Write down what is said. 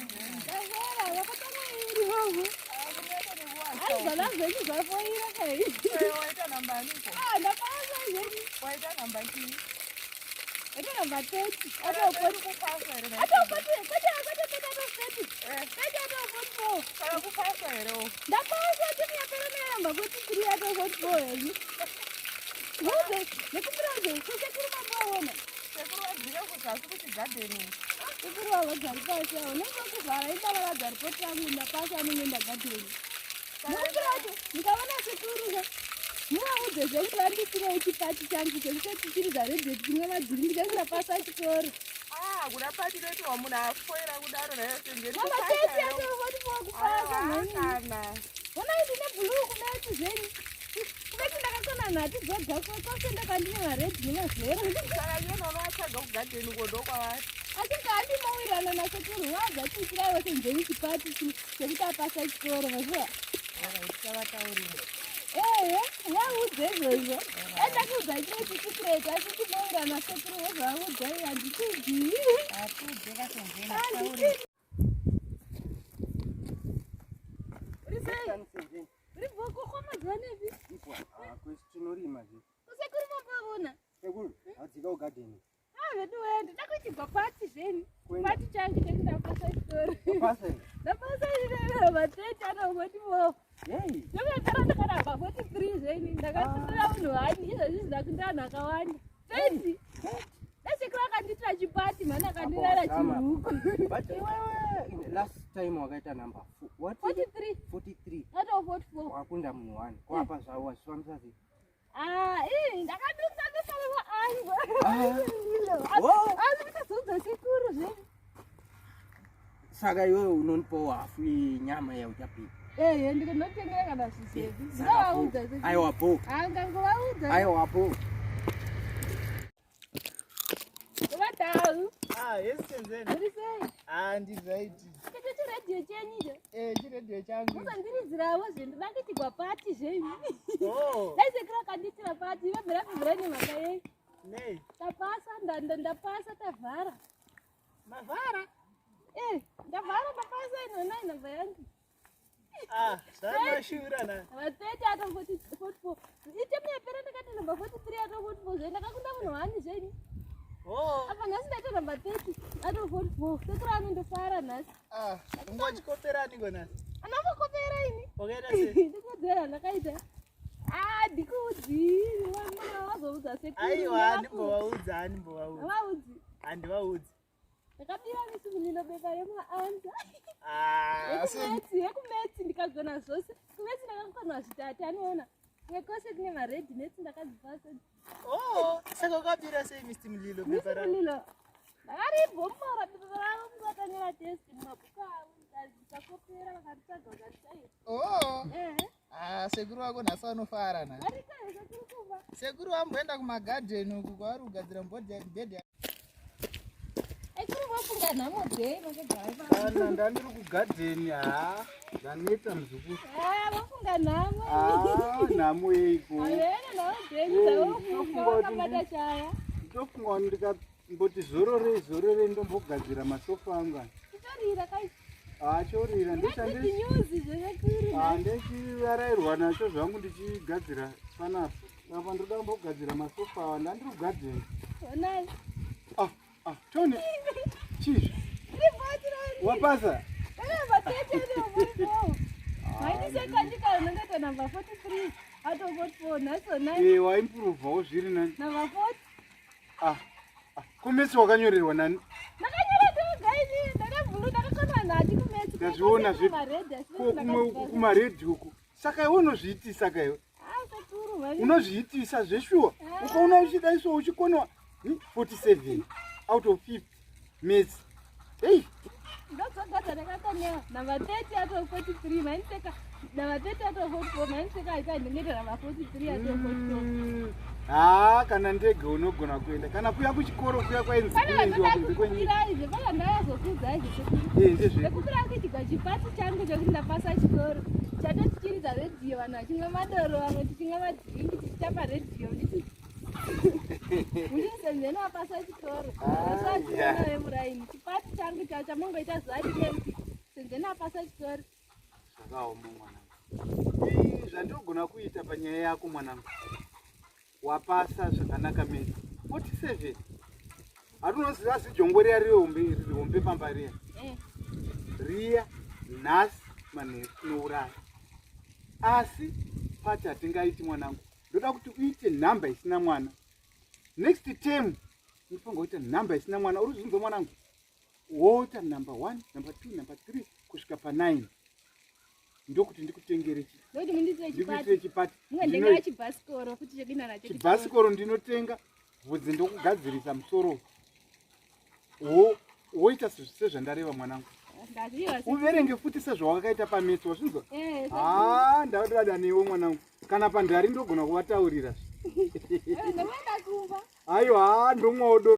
Ndavara wakatanga iri wangu. Azalaze kuzafoira kai. Waita namba niko. Ndapasa zeni. Waita namba ki. Waita namba 30. Atopoti kupasa ere. Atopoti kata 30. Kata atopoti. Kala kupasa ere. Ndapasa tini yapera namba 43 atopoti eri. Wote nekupiraje kusekuru mabona. Sekuru adira kutatu kuti garden. Sekuru wagari pasi awo nekuvara ibala vagari poti yangu ndapasa anonyenda garden. Nekupiraje ndikaona sekuru ka. Muauze zvekulandisira chipati changu chekuti chiri zaredhi chimwe madziri ndikasindapasa chikoro. Kuna pati retu wamuna afoira kudaro nayo sengeri. Mama tete atopoti kupasa mani. Kana. Ona ndine blue kumeti zveni. Kumeti ndakakona nhati dzega kwose ndakandine maredhi nemazero. Saka yena unowatsvaga kugadheni kodokwa vari. Asi ngandimawirana nasekuru wadzatiitirawo senzeni chipati chekuti apasa chikoro mazuva. Chavataurira. Waudze izvozvo. Andakuudza chiro chikureta asi timawirana sekuru wozvaaudzai handikuzivi. Hatudze kasenzeni. Uri bhoko mazuva nepi? Tinorima zve. Kusekuru mambavona? Sekuru, hadzika kugadheni. Vedu wende ndakuitirwa pati zveni. Pati changu chekuti ndapasa chikoro. Ndapasa ere? Ndapasa chikoro matete anongoti wo. Yei. Ndakagara ndakaramba 43 zveni ndakasindira munhu hani izvozvi zvidakundanhu akawanda. 20. Ndasekuru akanditira chipati mhana akandirara chihuku. But last time wakaita number 43. 43. Ato 44. Wakunda munhu wani. Kwapa zvawo wazvifambisa sei? Ndakadukisa ndosareva angu. Asi kuchazodza sekuru zveni. Saka iwewe unonipawo hafu yenyama yauchapika. Ndinotengera kana zvisevi. Ndinovaudza sekuru. Aiwa po. Ngangovaudza. Aiwa po. Vatau. Yes senzeni. Uri sei? Ndizvaiti. Chete chiredhiyo chenyu Chiredhiyo changu. muzandiridzirawo zvinhu ndakitigwa pati zvenyu. Oh. Daisekuru akanditira pati vabvira nemhaka yei. Nei. Tapasa ndapasa tavhara. Mavhara? Ndavhara ndapasa inona inhamba yangu. Zvamashura na. Vatete ato 44. Itemu yapera ndakati namba 43 ato 44 zveni ndakakunda munhu hani zvenyu. Apa nhasi ndaita namba 30 ato 44. Sekuru anondofara nhasi. Ungachikoperani ngonasi? Anambokopera ini. Wakaita sei? Ndikodzera ndakaita. Ndikuudzii mwana wazoudza sekuru. Aiwa handimbovaudza. Havaudzi. Handivaudzi. Ndakabira misimulilo beka yemaanza. Asi Yekumetsi ndikagona zvose. Kumetsi ndakakonwa zvitatu anoona. Nekose kune maredhi netsi ndakadzipasa. Saka ukabira sei Mr. Mulilo bepa rako? Misimulilo. Ndakaribhombora bepa ravo mukatanera testi mumabhuku avo. Ndikakopera vakanditsvaga vakanditsvaga. Sekuru wako nhasi anofara na. Varikahe sekuru kuva. Sekuru wamboenda kumagadheni uku kwavari kugadzira mbedha. Ekuru vafunga nhamo dzei makagara. Kana ndandiri kugadheni zvaneta muzukuru. Vafunga nhamo. Nhamo yeiko. Avena nhamo dzenyu dzavofunga wakabata chaya. Ndofunga kuti ndikamboti zororei ndombogadzira masofa angu. Chitorira kai. Chorira ndechandanyuzi zvesekuru. Ndechivarairwa nacho zvangu ndichigadzira panapa. Apa ndoda kumbogadzira masofa awa ndandiri kugadheni. Onai. Tony. Chizvi. Wapasa? Vatete ndovoipo. Maindiseka ndikaita namba 43 ato 44 nhasi onai. Waimpurovhawo zviri nani? Namba 40. Kumetsi wakanyorerwa nani? Ndakanyora toga ini ndakabvulu ndakakona nhati kumetsi. Ndazviona kumaredhi uku. Saka iwe unozviitisa kaiwe? Sekuru mani. Unozviitisa zveshuwa. Ukaona uchidaiso uchikonwa 47 out of 50 metsi. Ndozogadzwa ndakakonyewa namba 30 ato 43 mainiseka namba 30 ato 44 mainiseka aita ndingete namba 43 ato 44. Kana ndege unogona kuenda kana kuya kuchikoro kuya kwainzi kuendiwa kunze kwenyika. Izve paka ndavazokuudzai zvesekuru. Ndekupira kuitirwa chipati changu chokuti ndapasa chikoro. Chato tichiridza redhiyo vanhu vachimwa madoro vamwe tichimwa madhiringi tichitamba redhiyo. Mundisenze Ndapasa Chikoro. Chipati changu chamungoita zari kuti senze Ndapasa Chikoro. Zvakaoma mwanangu. Zvandogona kuita panyaya yako mwanangu. Wapasa zvakanaka meni. 47. Hatunoziva sijongwe riya rihombe pamba riya. Riya nhasi manheru tinouraya. Asi pati hatingaiti mwanangu. Ndoda kuti uite nhamba isina mwana. Next term unofanira kuita nhamba isina mwana. Uri kuzvinzwa mwanangu? Woita number 1, number 2, number 3 kusvika pa9. Ndokuti ndikutengere chipati. Mungatengera chibhasikoro kuti chekina nacho. Chibhasikoro ndinotenga, bvudzi ndokugadzirisa musoro. Woita sezvandareva mwanangu. Uverenge futi sezvawakaita pametso, wazvinzwa? Ndadada newe mwanangu. Kana pandari ndogona kuvataurira. Ndoenda kumba. Aiwa, ndomwodo.